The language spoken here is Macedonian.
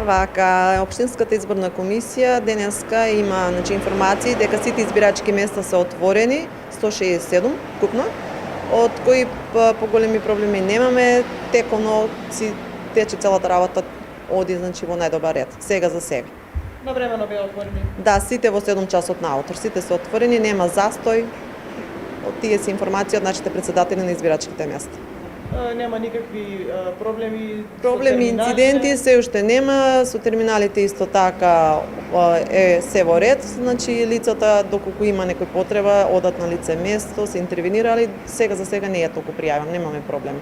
Вака, Општинската изборна комисија денеска има информации дека сите избирачки места се отворени, 167 купно, од кои поголеми проблеми немаме, теконо си тече целата работа, оди во најдобар ред, сега за сега. Навремено беа отворени? Да, сите во 7 часот наутро, сите се отворени, нема застој. Од тие се информации од нашите председатели на избирачките места. Нема никакви проблеми? Проблеми, инциденти се уште нема, со терминалите исто така е се во ред, значи лицата доколку има некој потреба одат на лице место, се интервенирали, сега за сега не е толку пријавен, немаме проблем.